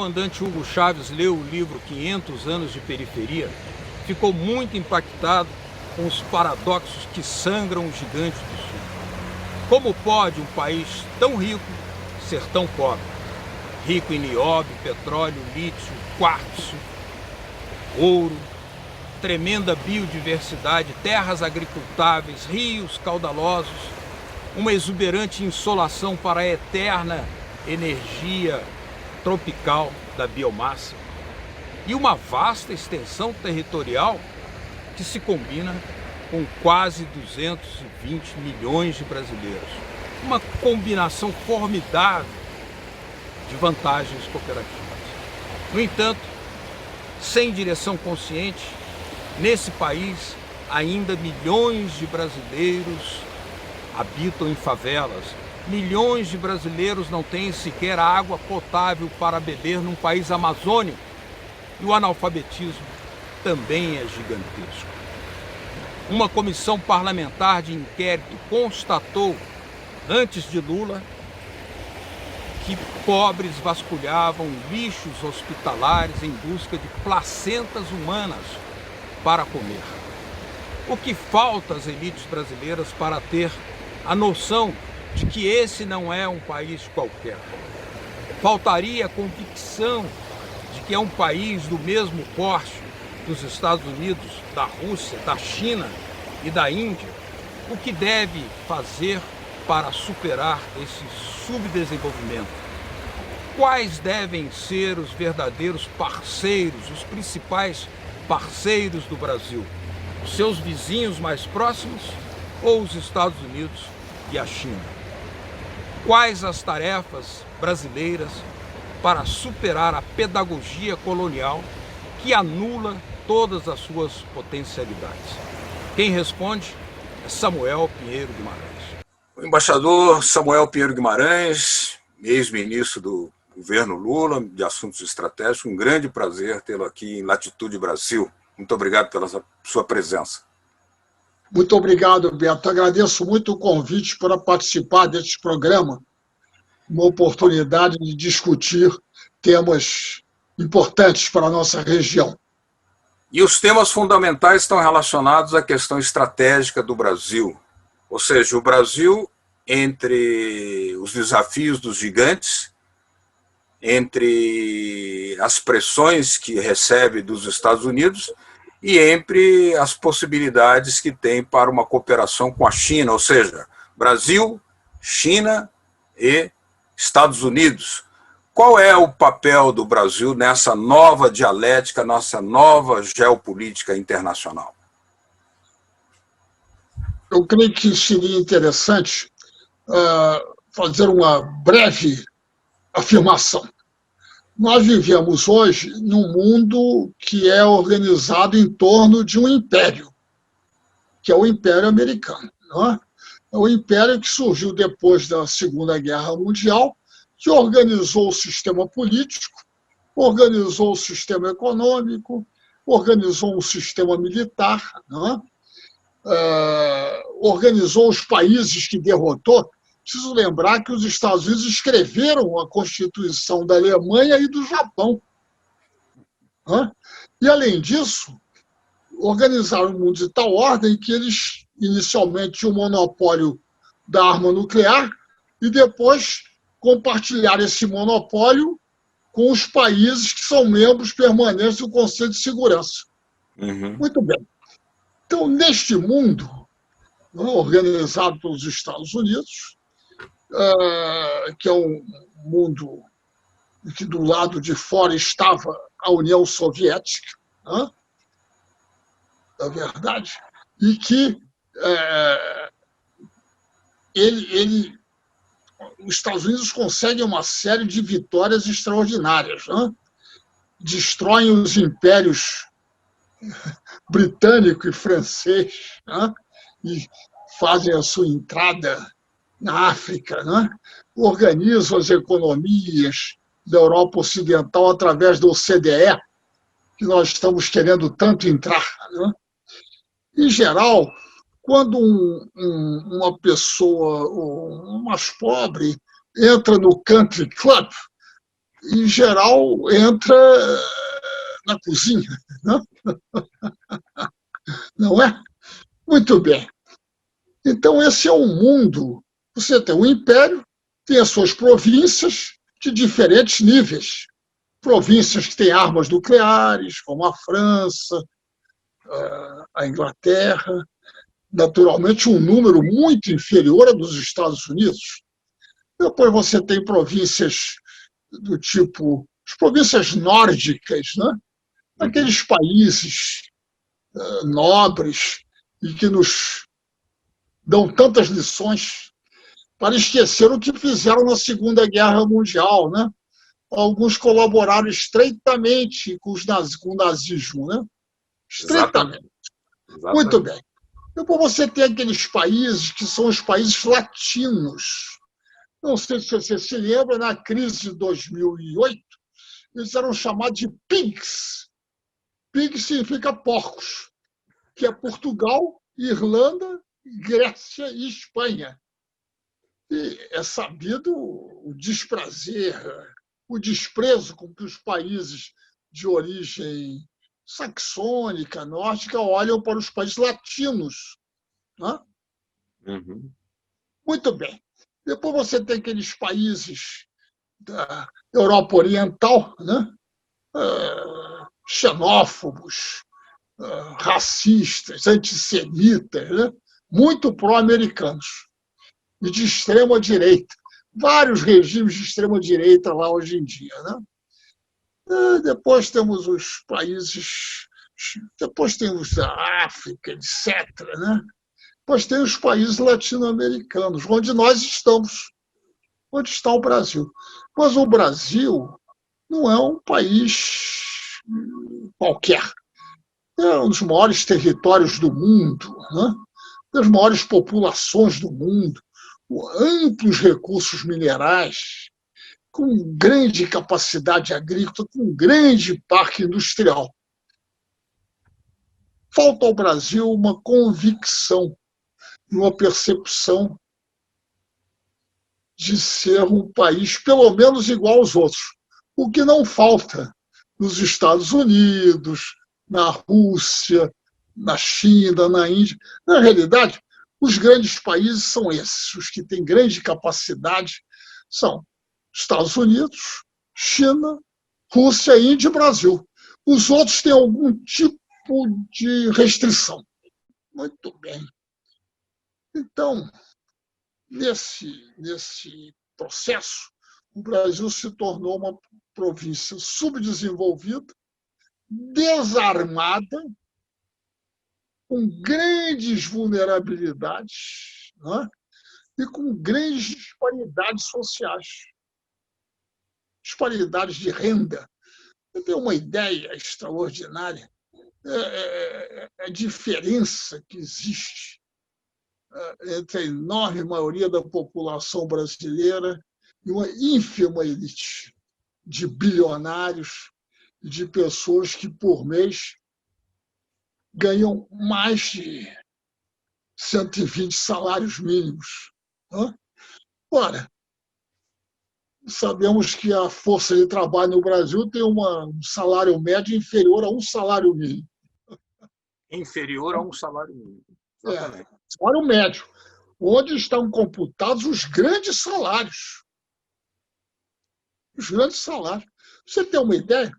comandante Hugo Chávez leu o livro 500 anos de periferia, ficou muito impactado com os paradoxos que sangram o gigante do Sul. Como pode um país tão rico ser tão pobre? Rico em nióbio, petróleo, lítio, quartzo, ouro, tremenda biodiversidade, terras agricultáveis, rios caudalosos, uma exuberante insolação para a eterna energia tropical da biomassa e uma vasta extensão territorial que se combina com quase 220 milhões de brasileiros. Uma combinação formidável de vantagens cooperativas. No entanto, sem direção consciente, nesse país ainda milhões de brasileiros habitam em favelas. Milhões de brasileiros não têm sequer água potável para beber num país amazônico. E o analfabetismo também é gigantesco. Uma comissão parlamentar de inquérito constatou, antes de Lula, que pobres vasculhavam lixos hospitalares em busca de placentas humanas para comer. O que falta às elites brasileiras para ter a noção de que esse não é um país qualquer? Faltaria a convicção de que é um país do mesmo porte dos Estados Unidos, da Rússia, da China e da Índia. O que deve fazer para superar esse subdesenvolvimento? Quais devem ser os verdadeiros parceiros, os principais parceiros do Brasil? Os seus vizinhos mais próximos ou os Estados Unidos e a China? Quais as tarefas brasileiras para superar a pedagogia colonial que anula todas as suas potencialidades? Quem responde é Samuel Pinheiro Guimarães. O embaixador Samuel Pinheiro Guimarães, ex-ministro do governo Lula de Assuntos Estratégicos, um grande prazer tê-lo aqui em Latitude Brasil. Muito obrigado pela sua presença. Muito obrigado, Beto. Agradeço muito o convite para participar deste programa, uma oportunidade de discutir temas importantes para a nossa região. E os temas fundamentais estão relacionados à questão estratégica do Brasil, ou seja, o Brasil entre os desafios dos gigantes, entre as pressões que recebe dos Estados Unidos e entre as possibilidades que tem para uma cooperação com a China, ou seja, Brasil, China e Estados Unidos. Qual é o papel do Brasil nessa nova dialética, nossa nova geopolítica internacional? Eu creio que seria interessante fazer uma breve afirmação. Nós vivemos hoje num mundo que é organizado em torno de um império, que é o Império Americano. Não é? É um império que surgiu depois da Segunda Guerra Mundial, que organizou o sistema político, organizou o sistema econômico, organizou o sistema militar, não é? Organizou os países que derrotou. Preciso lembrar que os Estados Unidos escreveram a Constituição da Alemanha e do Japão. E, além disso, organizaram o mundo de tal ordem que eles inicialmente tinham o monopólio da arma nuclear e depois compartilharam esse monopólio com os países que são membros permanentes do Conselho de Segurança. Uhum. Muito bem. Então, neste mundo, organizado pelos Estados Unidos, que é um mundo que do lado de fora estava a União Soviética, é verdade, e que os Estados Unidos conseguem uma série de vitórias extraordinárias, destroem os impérios britânico e francês, e fazem a sua entrada na África, organizam as economias da Europa Ocidental através da OCDE, que nós estamos querendo tanto entrar. Em geral, quando uma pessoa mais pobre entra no country club, em geral, entra na cozinha, né? Não é? Muito bem. Então, esse é um mundo. Você tem um império, tem as suas províncias de diferentes níveis. Províncias que têm armas nucleares, como a França, a Inglaterra, naturalmente um número muito inferior a dos Estados Unidos. Depois você tem províncias do tipo, as províncias nórdicas, né? Aqueles países nobres e que nos dão tantas lições para esquecer o que fizeram na Segunda Guerra Mundial, né? Alguns colaboraram estreitamente com o nazismo, né? Estreitamente. Exatamente. Muito bem. Depois você tem aqueles países que são os países latinos. Não sei se você se lembra, na crise de 2008, eles eram chamados de PIGS. PIGS significa porcos, que é Portugal, Irlanda, Grécia e Espanha. E é sabido o desprazer, o desprezo com que os países de origem saxônica, nórdica, olham para os países latinos. Né? Uhum. Muito bem. Depois você tem aqueles países da Europa Oriental, né? Xenófobos, racistas, antissemitas, né? Muito pró-americanos e de extrema direita. Vários regimes de extrema direita lá hoje em dia, né? Depois temos os países, depois temos a África, etc., né? Depois tem os países latino-americanos, onde nós estamos, onde está o Brasil. Mas o Brasil não é um país qualquer. É um dos maiores territórios do mundo, né? Das maiores populações do mundo, com amplos recursos minerais, com grande capacidade agrícola, com grande parque industrial. Falta ao Brasil uma convicção, uma percepção de ser um país pelo menos igual aos outros. O que não falta nos Estados Unidos, na Rússia, na China, na Índia. Na realidade, os grandes países são esses, os que têm grande capacidade são Estados Unidos, China, Rússia, Índia e Brasil. Os outros têm algum tipo de restrição. Muito bem. Então, nesse processo, o Brasil se tornou uma província subdesenvolvida, desarmada, com grandes vulnerabilidades, né? E com grandes disparidades sociais, disparidades de renda. Eu tenho uma ideia extraordinária, a diferença que existe entre a enorme maioria da população brasileira e uma ínfima elite de bilionários e de pessoas que, por mês, ganham mais de 120 salários mínimos. Ora, sabemos que a força de trabalho no Brasil tem um salário médio inferior a um salário mínimo. Inferior a um salário mínimo. Salário médio, onde estão computados os grandes salários. Os grandes salários. Você tem uma ideia?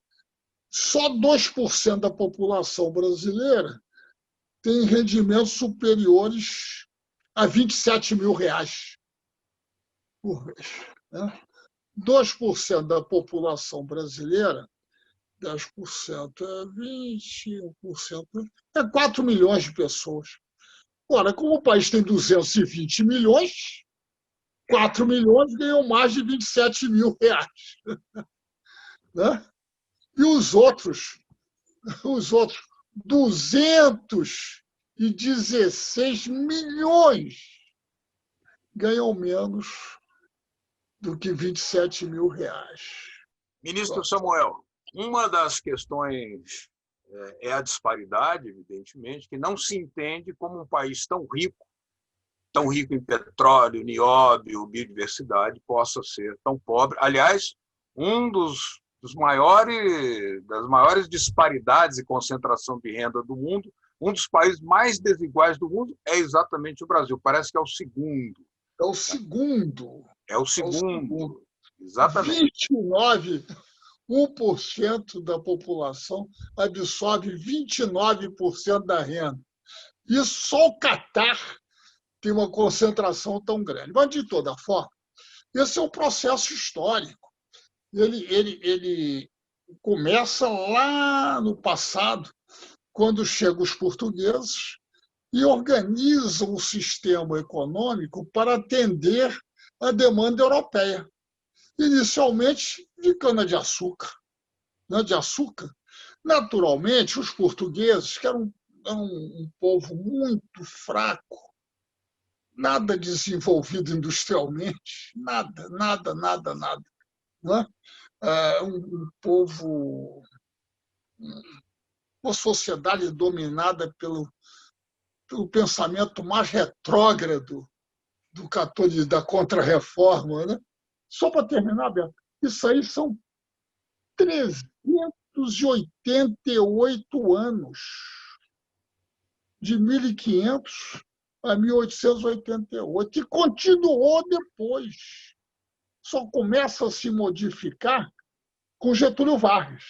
Só 2% da população brasileira tem rendimentos superiores a R$27 mil por mês. 2% da população brasileira, 10% é 21%, é 4 milhões de pessoas. Ora, como o país tem 220 milhões, 4 milhões ganham mais de R$27 mil. Né? E os outros 216 milhões ganham menos do que R$27 mil. Ministro Samuel, uma das questões é a disparidade, evidentemente, que não se entende como um país tão rico em petróleo, nióbio, biodiversidade, possa ser tão pobre. Aliás, um dos das maiores disparidades e concentração de renda do mundo, um dos países mais desiguais do mundo é exatamente o Brasil. Parece que é o segundo. É o segundo. É o segundo. Exatamente. 1% da população absorve 29% da renda. E só o Catar tem uma concentração tão grande. Mas, de toda forma, esse é um processo histórico. Ele começa lá no passado, quando chegam os portugueses e organizam o sistema econômico para atender a demanda europeia. Inicialmente, de cana-de-açúcar. Naturalmente, os portugueses, que eram um povo muito fraco, nada desenvolvido industrialmente, nada. Não é? Um povo, uma sociedade dominada pelo pensamento mais retrógrado da Contra-Reforma. Né? Só para terminar, Beto, isso aí são 388 anos, de 1500 a 1888, e continuou depois. Só começa a se modificar com Getúlio Vargas,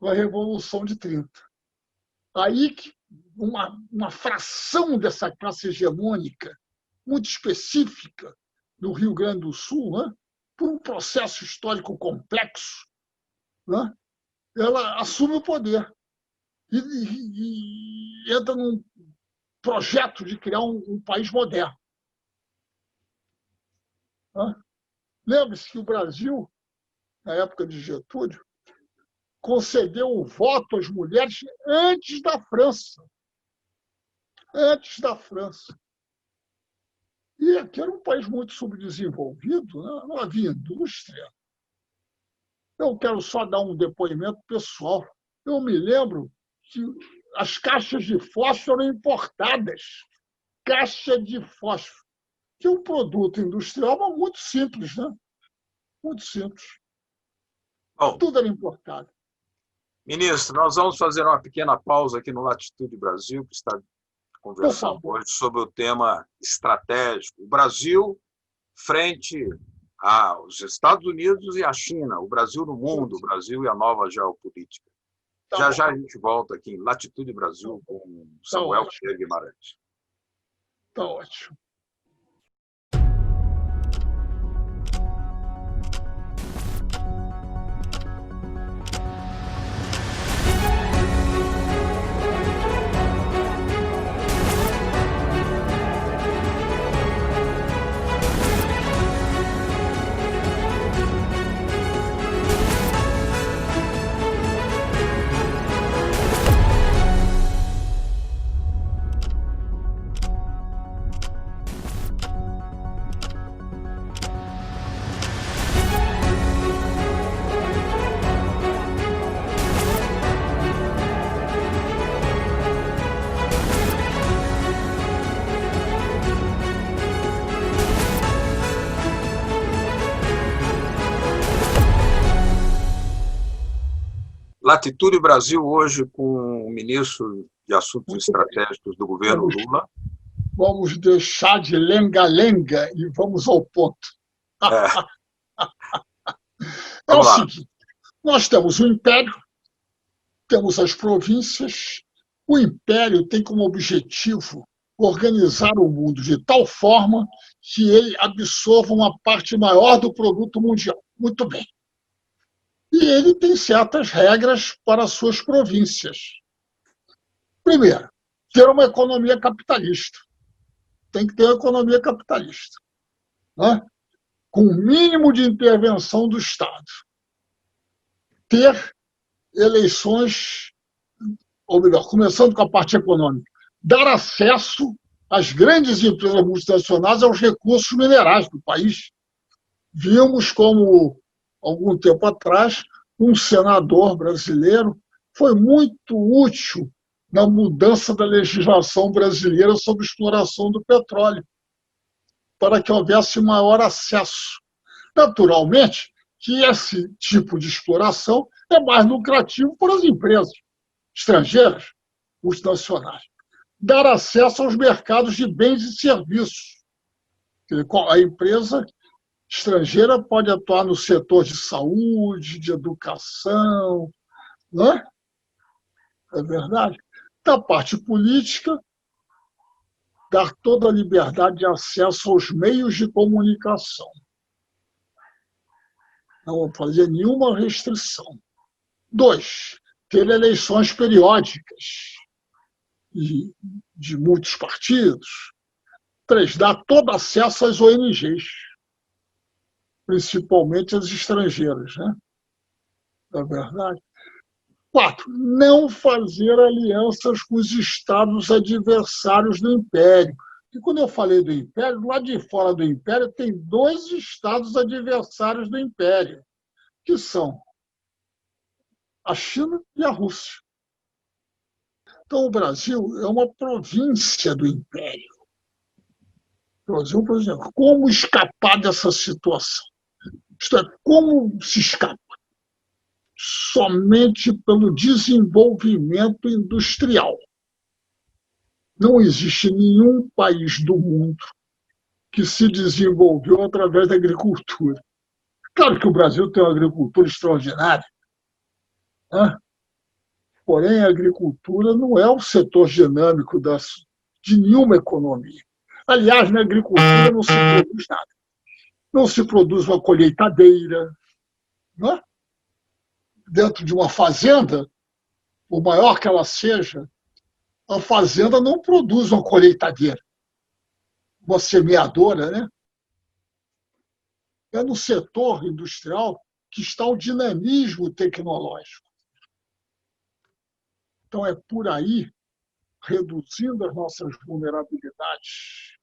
com a Revolução de 30. Aí que uma fração dessa classe hegemônica, muito específica, do Rio Grande do Sul, né, por um processo histórico complexo, né, ela assume o poder e entra num projeto de criar um país moderno. Né? Lembre-se que o Brasil, na época de Getúlio, concedeu o voto às mulheres antes da França. Antes da França. E aqui era um país muito subdesenvolvido, né? Não havia indústria. Eu quero só dar um depoimento pessoal. Eu me lembro que as caixas de fósforo eram importadas. Caixa de fósforo. Que é um produto industrial, mas muito simples, né? Muito simples. Bom, tudo era importado. Ministro, nós vamos fazer uma pequena pausa aqui no Latitude Brasil, que está conversando hoje sobre o tema estratégico. O Brasil frente aos Estados Unidos e à China, o Brasil no mundo, o Brasil e a nova geopolítica. Já a gente volta aqui em Latitude Brasil com Samuel Guimarães. Está ótimo. Latitude Brasil hoje com o ministro de Assuntos Estratégicos do governo Lula. Vamos deixar de lenga-lenga e vamos ao ponto. É o seguinte, nós temos o Império, temos as províncias. O Império tem como objetivo organizar o mundo de tal forma que ele absorva uma parte maior do produto mundial. Muito bem. E ele tem certas regras para as suas províncias. Primeiro, ter uma economia capitalista. Tem que ter uma economia capitalista, né? Com o mínimo de intervenção do Estado. Ter eleições, ou melhor, começando com a parte econômica, dar acesso às grandes empresas multinacionais aos recursos minerais do país. Vimos como, algum tempo atrás, um senador brasileiro foi muito útil na mudança da legislação brasileira sobre exploração do petróleo, para que houvesse maior acesso. Naturalmente, que esse tipo de exploração é mais lucrativo para as empresas estrangeiras, multinacionais. Dar acesso aos mercados de bens e serviços. A empresa estrangeira pode atuar no setor de saúde, de educação, não é? É verdade. Da parte política, dar toda a liberdade de acesso aos meios de comunicação. Não fazer nenhuma restrição. 2, ter eleições periódicas de muitos partidos. 3, dar todo acesso às ONGs, principalmente as estrangeiras, né? É verdade. 4, não fazer alianças com os estados adversários do Império. E quando eu falei do Império, lá de fora do Império tem 2 estados adversários do Império, que são a China e a Rússia. Então, o Brasil é uma província do Império. O Brasil, por exemplo, como escapar dessa situação? Isto é, como se escapa? Somente pelo desenvolvimento industrial. Não existe nenhum país do mundo que se desenvolveu através da agricultura. Claro que o Brasil tem uma agricultura extraordinária, né? Porém, a agricultura não é o setor dinâmico de nenhuma economia. Aliás, na agricultura não se produz nada. Não se produz uma colheitadeira, né? Dentro de uma fazenda, por maior que ela seja, a fazenda não produz uma colheitadeira, uma semeadora, né? É no setor industrial que está o dinamismo tecnológico. Então, é por aí, reduzindo as nossas vulnerabilidades,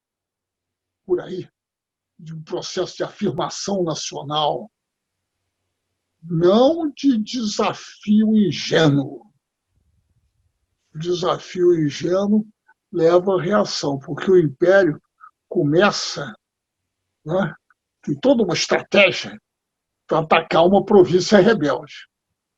por aí, de um processo de afirmação nacional, não de desafio ingênuo. O desafio ingênuo leva à reação, porque o Império começa, né, tem toda uma estratégia para atacar uma província rebelde.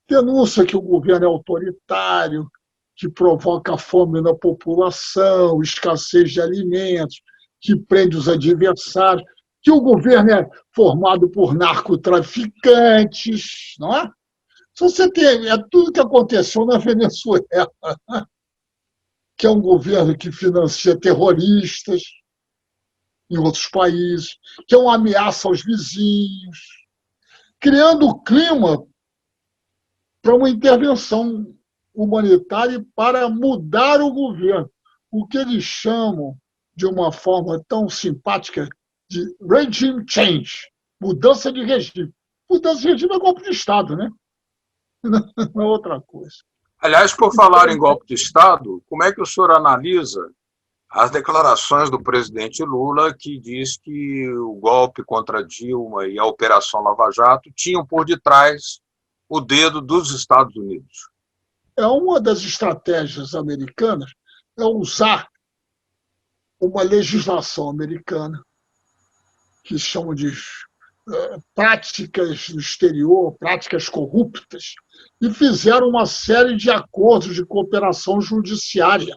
Denúncia que o governo é autoritário, que provoca fome na população, escassez de alimentos, que prende os adversários, que o governo é formado por narcotraficantes, não é? Se você tem, é tudo que aconteceu na Venezuela, que é um governo que financia terroristas em outros países, que é uma ameaça aos vizinhos, criando o clima para uma intervenção humanitária para mudar o governo, o que eles chamam de uma forma tão simpática de regime change, mudança de regime. Mudança de regime é golpe de Estado, né? Não é outra coisa. Aliás, por falar em golpe de Estado, como é que o senhor analisa as declarações do presidente Lula, que diz que o golpe contra Dilma e a Operação Lava Jato tinham por detrás o dedo dos Estados Unidos? É uma das estratégias americanas é usar uma legislação americana que chamam de práticas no exterior, práticas corruptas, e fizeram uma série de acordos de cooperação judiciária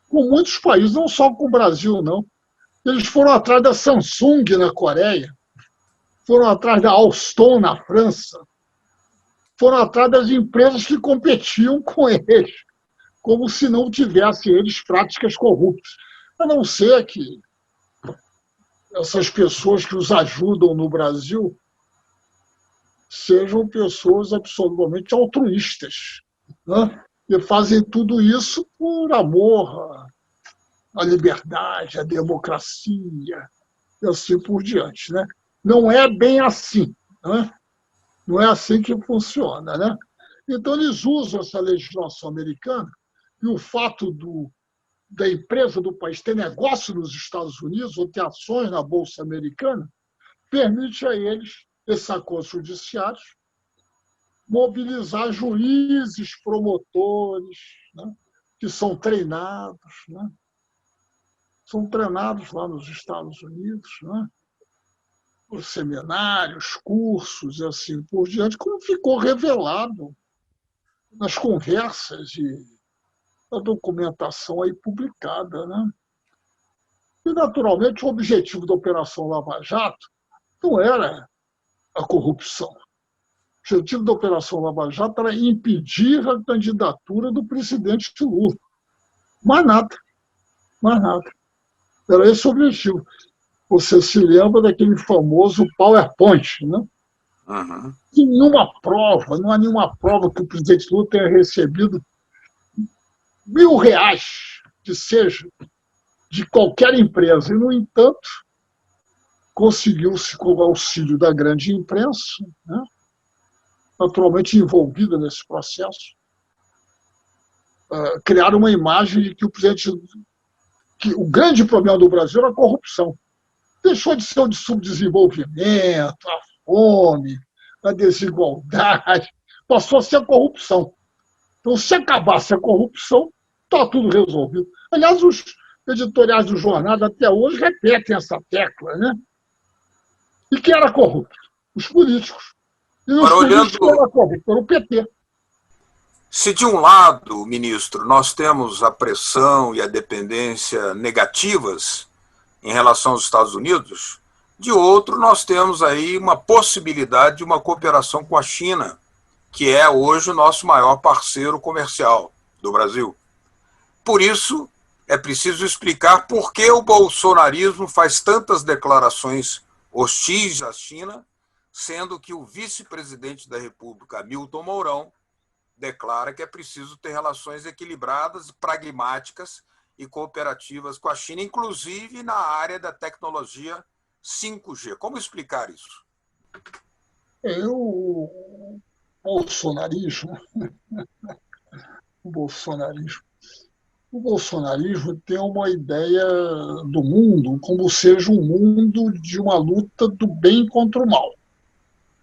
com muitos países, não só com o Brasil, não. Eles foram atrás da Samsung na Coreia, foram atrás da Alstom na França, foram atrás das empresas que competiam com eles, como se não tivessem eles práticas corruptas. A não ser que essas pessoas que os ajudam no Brasil sejam pessoas absolutamente altruístas, né? E fazem tudo isso por amor à liberdade, à democracia, e assim por diante, né? Não é bem assim, né? Não é assim que funciona, né? Então, eles usam essa legislação americana e o fato da empresa do país ter negócio nos Estados Unidos ou ter ações na Bolsa Americana permite a eles, esses acordos judiciários, mobilizar juízes, promotores, né, que são treinados, né? São treinados lá nos Estados Unidos, né? os seminários, cursos, e assim por diante, como ficou revelado nas conversas e na documentação aí publicada, né? E, naturalmente, o objetivo da Operação Lava Jato não era a corrupção. O objetivo da Operação Lava Jato era impedir a candidatura do presidente Lula. Mais nada, mais nada. Era esse o objetivo. Você se lembra daquele famoso PowerPoint, né? Uhum. E nenhuma prova, não há nenhuma prova que o presidente Lula tenha recebido R$ 1.000, que seja, de qualquer empresa. E, no entanto, conseguiu-se, com o auxílio da grande imprensa, né, naturalmente envolvida nesse processo, criar uma imagem de que o grande problema do Brasil era a corrupção. Deixou de ser o de subdesenvolvimento, a fome, a desigualdade, passou a ser a corrupção. Então, se acabasse a corrupção, está tudo resolvido. Aliás, os editoriais do jornal até hoje repetem essa tecla, né? E quem era corrupto? Os políticos. E os políticos quem era corrupto? Era o PT. Se de um lado, ministro, nós temos a pressão e a dependência negativas em relação aos Estados Unidos, de outro nós temos aí uma possibilidade de uma cooperação com a China, que é hoje o nosso maior parceiro comercial do Brasil. Por isso, é preciso explicar por que o bolsonarismo faz tantas declarações hostis à China, sendo que o vice-presidente da República, Hamilton Mourão, declara que é preciso ter relações equilibradas, pragmáticas e cooperativas com a China, inclusive na área da tecnologia 5G. Como explicar isso? O bolsonarismo, o bolsonarismo tem uma ideia do mundo como seja um mundo de uma luta do bem contra o mal.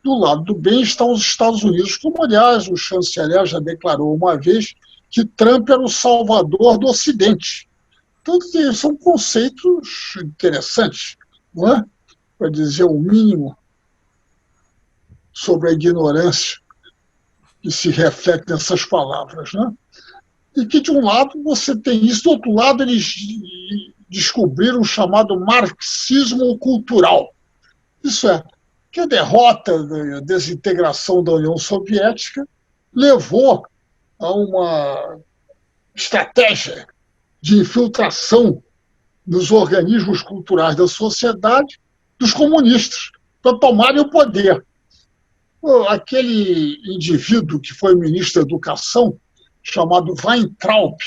Do lado do bem estão os Estados Unidos, como, aliás, o chanceler já declarou uma vez que Trump era o salvador do Ocidente. Então, são conceitos interessantes, não é? Para dizer o mínimo sobre a ignorância que se reflete nessas palavras, né? E que, de um lado, você tem isso, do outro lado, eles descobriram o chamado marxismo cultural. Isso é, que a derrota da desintegração da União Soviética levou a uma estratégia de infiltração nos organismos culturais da sociedade dos comunistas, para tomarem o poder. Aquele indivíduo que foi ministro da Educação, chamado Weintraub,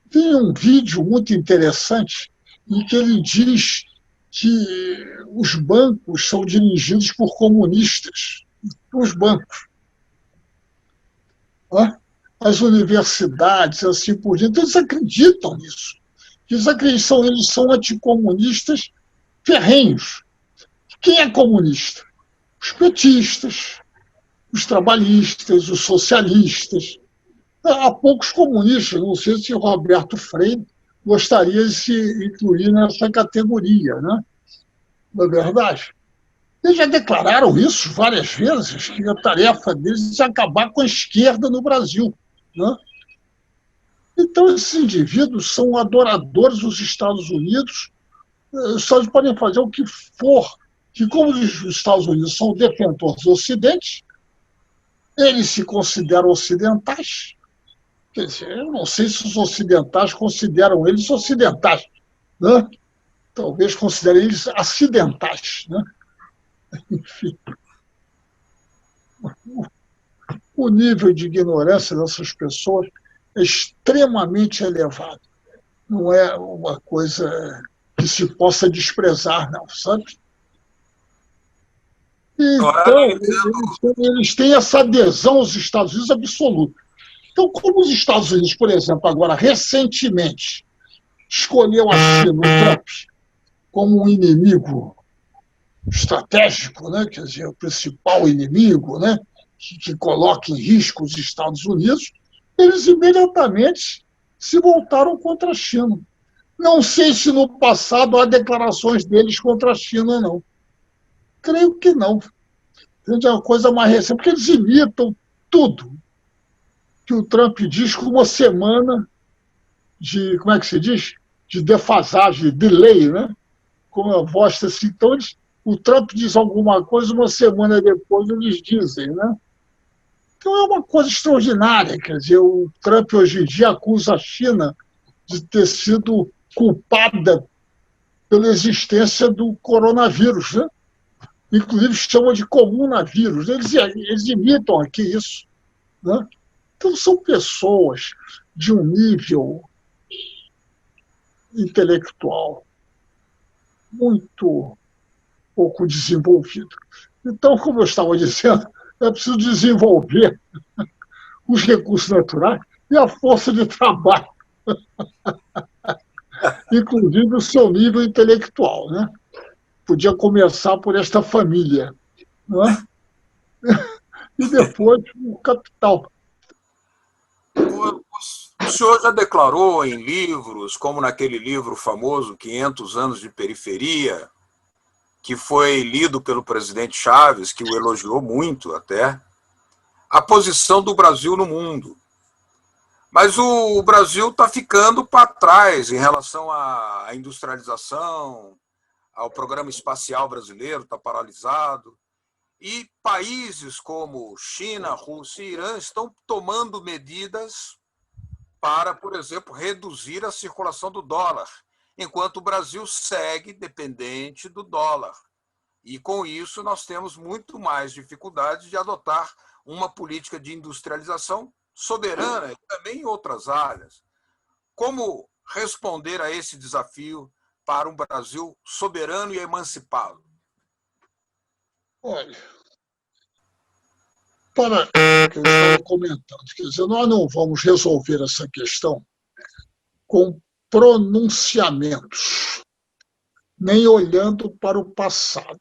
tem um vídeo muito interessante em que ele diz que os bancos são dirigidos por comunistas. Os bancos. As universidades, assim por diante, eles acreditam nisso. Eles são anticomunistas ferrenhos. Quem é comunista? Os petistas, os trabalhistas, os socialistas. Há poucos comunistas, não sei se o Roberto Freire gostaria de se incluir nessa categoria, né? Não é verdade? Eles já declararam isso várias vezes, que a tarefa deles é acabar com a esquerda no Brasil, né? Então, esses indivíduos são adoradores dos Estados Unidos. Os Estados Unidos podem fazer o que for, que como os Estados Unidos são detentores do Ocidente, eles se consideram ocidentais. Quer dizer, eu não sei se os ocidentais consideram eles ocidentais, né? Talvez considerem eles acidentais, né? Enfim. O nível de ignorância dessas pessoas é extremamente elevado. Não é uma coisa que se possa desprezar, não, sabe? Então, eles têm essa adesão aos Estados Unidos absoluta. Então, como os Estados Unidos, por exemplo, agora, recentemente, escolheu a China, o Trump, como um inimigo estratégico, né? Quer dizer, o principal inimigo, né? Que coloca em risco os Estados Unidos, eles imediatamente se voltaram contra a China. Não sei se no passado há declarações deles contra a China, não. Creio que não. É uma coisa mais recente, porque eles imitam tudo que o Trump diz com uma semana de, como é que se diz? De defasagem, de delay, né? Com a voz assim. Então, o Trump diz alguma coisa, uma semana depois eles dizem, né? Então é uma coisa extraordinária. Quer dizer, o Trump hoje em dia acusa a China de ter sido culpada pela existência do coronavírus, né? Inclusive chama de comunavírus. Eles imitam aqui isso, né? Então são pessoas de um nível intelectual muito pouco desenvolvido. Então, como eu estava dizendo, é preciso desenvolver os recursos naturais e a força de trabalho, inclusive o seu nível intelectual, né? Podia começar por esta família, né? E depois o capital. O senhor já declarou em livros, como naquele livro famoso 500 anos de periferia, que foi lido pelo presidente Chaves, que o elogiou muito até, a posição do Brasil no mundo. Mas o Brasil está ficando para trás em relação à industrialização, ao programa espacial brasileiro, está paralisado. E países como China, Rússia e Irã estão tomando medidas para, por exemplo, reduzir a circulação do dólar, enquanto o Brasil segue dependente do dólar. E, com isso, nós temos muito mais dificuldade de adotar uma política de industrialização soberana e também em outras áreas. Como responder a esse desafio para um Brasil soberano e emancipado? Olha, para o que eu estava comentando, quer dizer, nós não vamos resolver essa questão com pronunciamentos, nem olhando para o passado.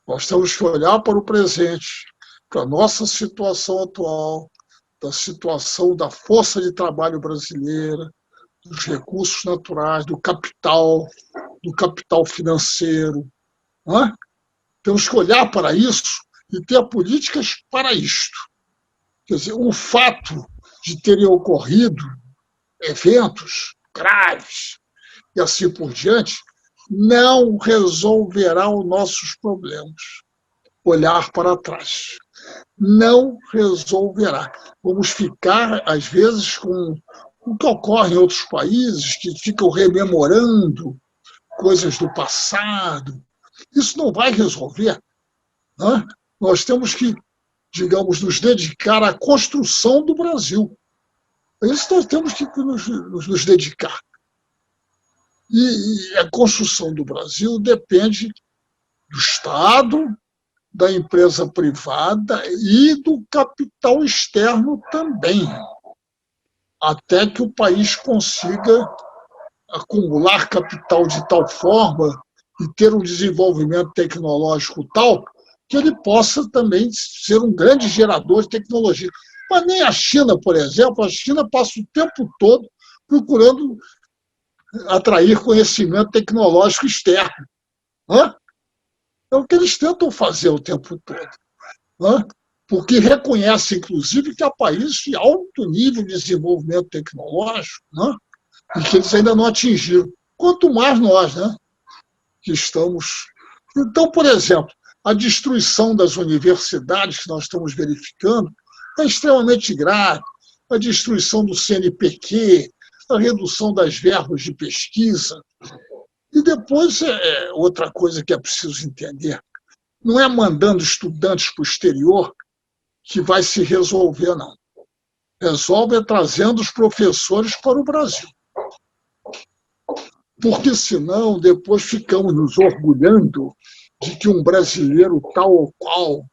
Nós temos que olhar para o presente, para a nossa situação atual, da situação da força de trabalho brasileira, dos recursos naturais, do capital financeiro. Não é? Temos que olhar para isso e ter políticas para isto. Quer dizer, o fato de terem ocorrido eventos graves e assim por diante não resolverá os nossos problemas. Olhar para trás. Não resolverá. Vamos ficar, às vezes, com o que ocorre em outros países, que ficam rememorando coisas do passado. Isso não vai resolver. Né? Nós temos que, digamos, nos dedicar à construção do Brasil. É isso que nós temos que nos dedicar. E a construção do Brasil depende do Estado, da empresa privada e do capital externo também, até que o país consiga acumular capital de tal forma e ter um desenvolvimento tecnológico tal que ele possa também ser um grande gerador de tecnologia. Mas nem a China, por exemplo, a China passa o tempo todo procurando atrair conhecimento tecnológico externo. É o que eles tentam fazer o tempo todo. Porque reconhece, inclusive, que há países de alto nível de desenvolvimento tecnológico e que eles ainda não atingiram. Quanto mais nós, que estamos... Então, por exemplo, a destruição das universidades que nós estamos verificando é extremamente grave. A destruição do CNPq, a redução das verbas de pesquisa. E depois, outra coisa que é preciso entender, não é mandando estudantes para o exterior que vai se resolver, não. Resolve é trazendo os professores para o Brasil. Porque, senão, depois ficamos nos orgulhando de que um brasileiro tal ou qual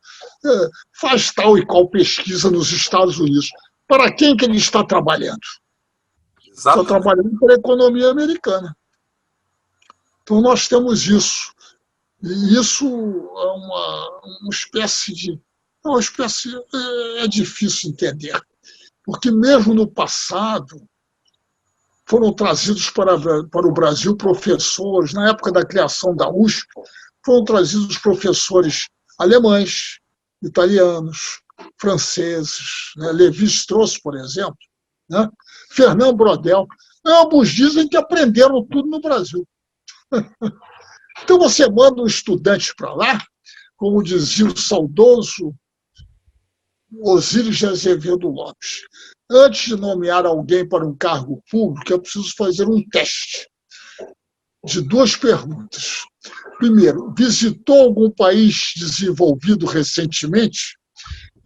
faz tal e qual pesquisa nos Estados Unidos. Para quem que ele está trabalhando? Exatamente. Está trabalhando para a economia americana. Então, nós temos isso. E isso é uma espécie de... é difícil entender. Porque mesmo no passado, foram trazidos para o Brasil professores, na época da criação da USP, foram trazidos professores alemães, italianos, franceses, né? Lévi-Strauss, por exemplo, né? Fernand Braudel. Ambos dizem que aprenderam tudo no Brasil. Então você manda um estudante para lá, como dizia o saudoso Osíris de Azevedo Lopes. Antes de nomear alguém para um cargo público, é preciso fazer um teste de 2 perguntas. Primeiro, visitou algum país desenvolvido recentemente?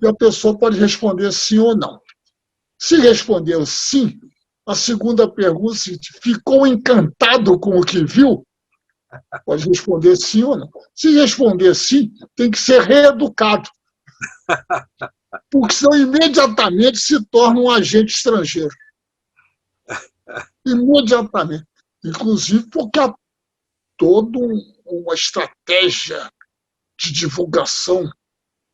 E a pessoa pode responder sim ou não. Se responder sim, a segunda pergunta é a seguinte: ficou encantado com o que viu? Pode responder sim ou não. Se responder sim, tem que ser reeducado, porque senão imediatamente se torna um agente estrangeiro. Imediatamente. Inclusive porque há toda uma estratégia de divulgação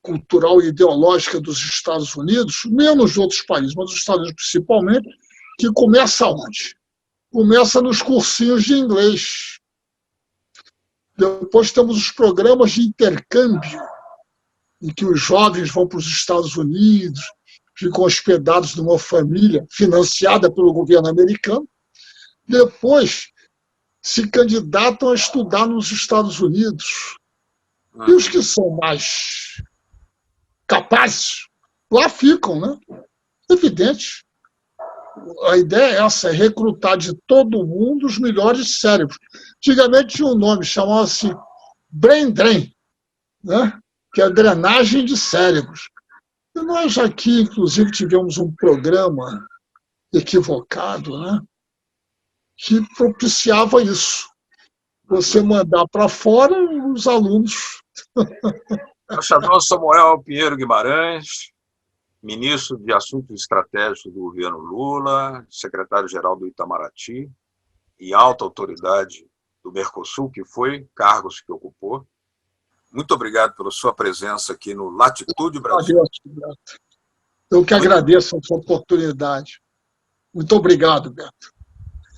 cultural e ideológica dos Estados Unidos, menos de outros países, mas dos Estados Unidos principalmente, que começa onde? Começa nos cursinhos de inglês. Depois temos os programas de intercâmbio, em que os jovens vão para os Estados Unidos, ficam hospedados numa família financiada pelo governo americano. Depois se candidatam a estudar nos Estados Unidos. E os que são mais capazes, lá ficam, né? Evidente. A ideia é essa, é recrutar de todo mundo os melhores cérebros. Antigamente tinha um nome, chamava-se Brain Drain, né? Que é a drenagem de cérebros. E nós aqui, inclusive, tivemos um programa equivocado, né? Que propiciava isso. Você mandar para fora os alunos. Embaixador Samuel Pinheiro Guimarães, ministro de Assuntos Estratégicos do governo Lula, secretário-geral do Itamaraty e alta autoridade do Mercosul, que foi, cargos que ocupou. Muito obrigado pela sua presença aqui no Latitude Brasil. Eu que agradeço a sua oportunidade. Muito obrigado, Beto.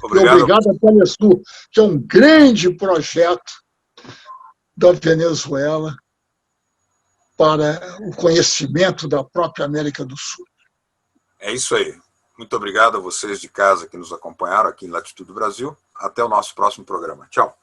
Obrigado. E obrigado à Telesur, que é um grande projeto da Venezuela para o conhecimento da própria América do Sul. É isso aí. Muito obrigado a vocês de casa que nos acompanharam aqui em Latitude Brasil. Até o nosso próximo programa. Tchau.